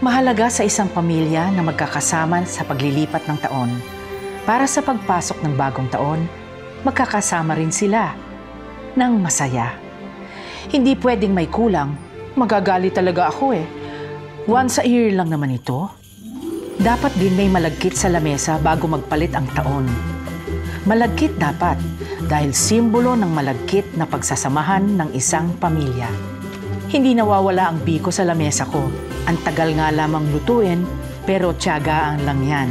Mahalaga sa isang pamilya na magkakasama sa paglilipat ng taon. Para sa pagpasok ng bagong taon, magkakasama rin sila ng masaya. Hindi pwedeng may kulang. Magagalit talaga ako eh. Once a year lang naman ito. Dapat din may malagkit sa lamesa bago magpalit ang taon. Malagkit dapat dahil simbolo ng malagkit na pagsasamahan ng isang pamilya. Hindi nawawala ang biko sa lamesa ko. Ang tagal nga lamang lutuin, pero tiyagaan lang yan.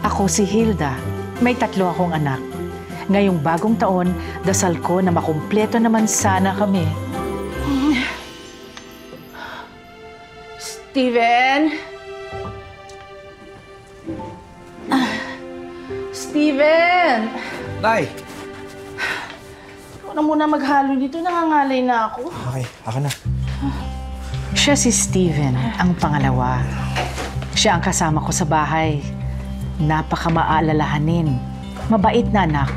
Ako si Hilda. May 3 akong anak. Ngayong bagong taon, dasal ko na makumpleto naman sana kami. Steven? Steven! Nay! Ikaw na muna maghalo dito. Nangangalay na ako. Okay, ako na. Siya si Steven, ang pangalawa. Siya ang kasama ko sa bahay. Napaka-maalalahanin. Mabait na anak.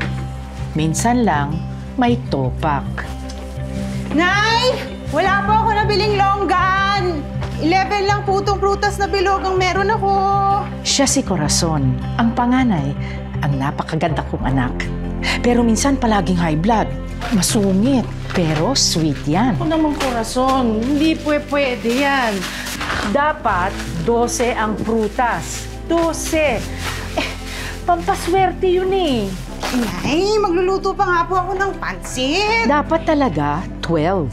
Minsan lang, may topak. Nay! Wala po ako nabiling longgan! 11 lang po itong prutas na bilog ang meron ako. Siya si Corazon, ang panganay, ang napakaganda kong anak. Pero minsan palaging high blood. Masungit, pero sweet yan. Ako naman, Corazon, hindi pwede yan. Dapat 12 ang prutas. 12. Pampaswerte yun eh. Nay, magluluto pa nga po ako ng pansit. Dapat talaga 12.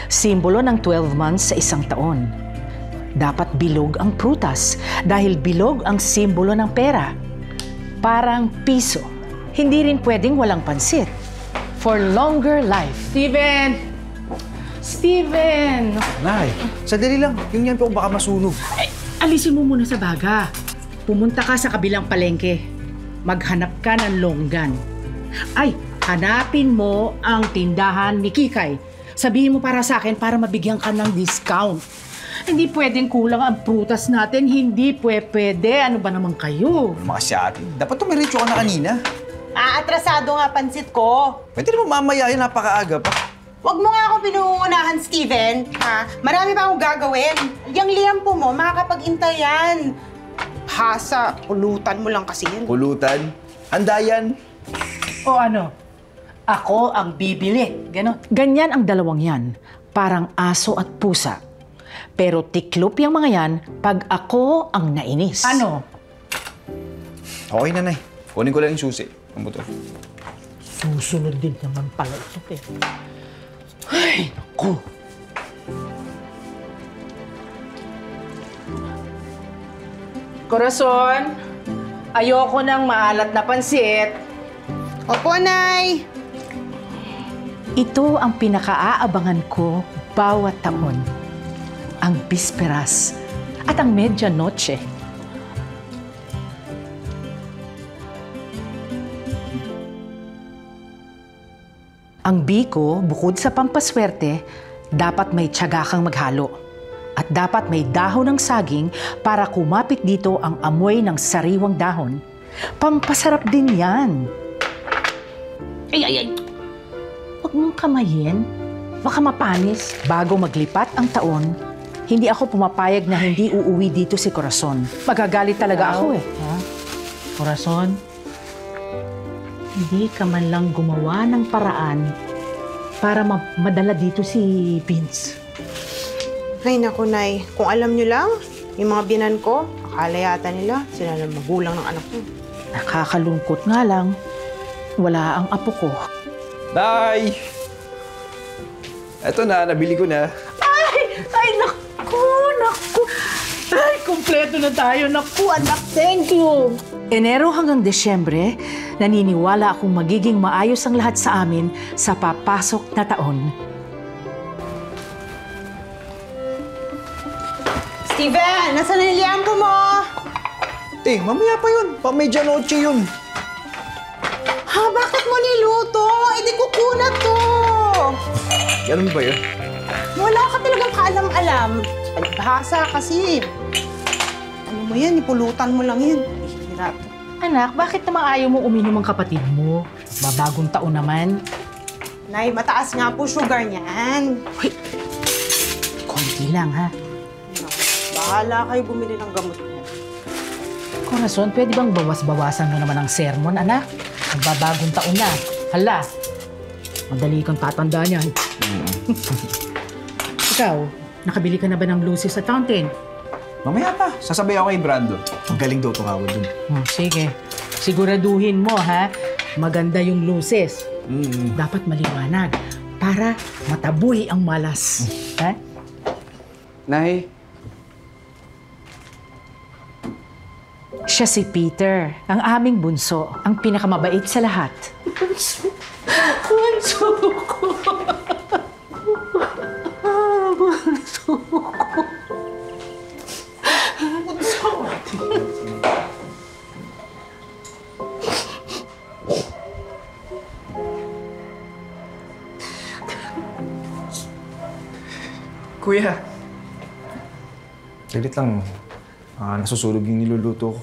Simbolo ng 12 months sa isang taon. Dapat bilog ang prutas dahil bilog ang simbolo ng pera. Parang piso. Hindi rin pwedeng walang pansit. For longer life. Steven! Steven! Nay, sandali lang. Yung yan po baka masunog. Alisin mo muna sa baga. Pumunta ka sa kabilang palengke. Maghanap ka ng longgan. Ay, hanapin mo ang tindahan ni Kikay. Sabihin mo para sa akin para mabigyan ka ng discount. Hindi pwedeng kulang ang prutas natin. Hindi pwede. Ano ba naman kayo? Mga siyati. Dapat tumiretso ka na kanina. Atrasado nga pansit ko. Pwede naman mamaya yan, napakaaga pa. Huwag mo nga ako pinuunahan, Steven. Ha? Marami pa akong gagawin. Yung liyampo mo, makakapag-intay yan. Hasa, pulutan mo lang kasi yan. Pulutan? Handa yan? O ano? Ako ang bibili. Ganon. Ganyan ang dalawang yan. Parang aso at pusa. Pero tiklop yung mga yan pag ako ang nainis. Ano? Okay na, Nay. Kunin ko lang yung susi. Ang buto. Susunod din naman pala ito eh. Ay, naku. Corazon, ayoko ng maalat na pansit. Opo, Nay. Ito ang pinakaaabangan ko bawat taon. Ang bisperas at ang medianoche. Ang biko, bukod sa pampaswerte, dapat may tiyaga kang maghalo. At dapat may dahon ng saging para kumapit dito ang amoy ng sariwang dahon. Pampasarap din yan. Ay! Huwag mong kamayin. Baka mapanis. Bago maglipat ang taon, hindi ako pumapayag na hindi uuwi dito si Corazon. Magagalit talaga ako eh. Ha? Corazon, hindi ka man lang gumawa ng paraan para madala dito si Vince. Ay, naku, Nay. Kung alam nyo lang, yung mga binan ko, akala yata nila sila na magulang ng anak ko. Nakakalungkot nga lang. Wala ang apo ko. Nay! Eto na, nabili ko na. Ay, naku! Ay, kumpleto na tayo. Naku, anak, thank you! Enero hanggang Desyembre, naniniwala akong magiging maayos ang lahat sa amin sa papasok na taon. Steven, nasaan na yung liyampo mo? Mamaya pa yun. Pa-medianoche yun. Ha, bakit mo niluto? Hindi ko kunat to. Ganun ba yun? Wala ka talagang kaalam-alam. Palibhasa kasi. Ano mo yan? Ipulutan mo lang yan. Hirap. Anak, bakit naman ayaw mo uminom ang kapatid mo? Babagong taon naman. Nay, mataas nga po sugar niyan. Konti lang, ha? Bahala kayo bumili ng gamot niya. Corazon, pwede bang bawas-bawasan mo naman ang sermon, anak? Magbabagong taon na. Hala, madali kang tatanda niyan. Ikaw, nakabili ka na ba ng luces sa fountain? Mamaya pa, sasabay ako kay Brando. Ang galing daw tumawad dun. Sige, siguraduhin mo ha, maganda yung luces. Dapat maliwanag para mataboy ang malas. Ha? Nay, Siya si Peter, ang aming bunso, ang pinakamabait sa lahat. Bunso ko. Bunso ko. Kuya. Saglit lang. Nasusunog yung niluluto ko.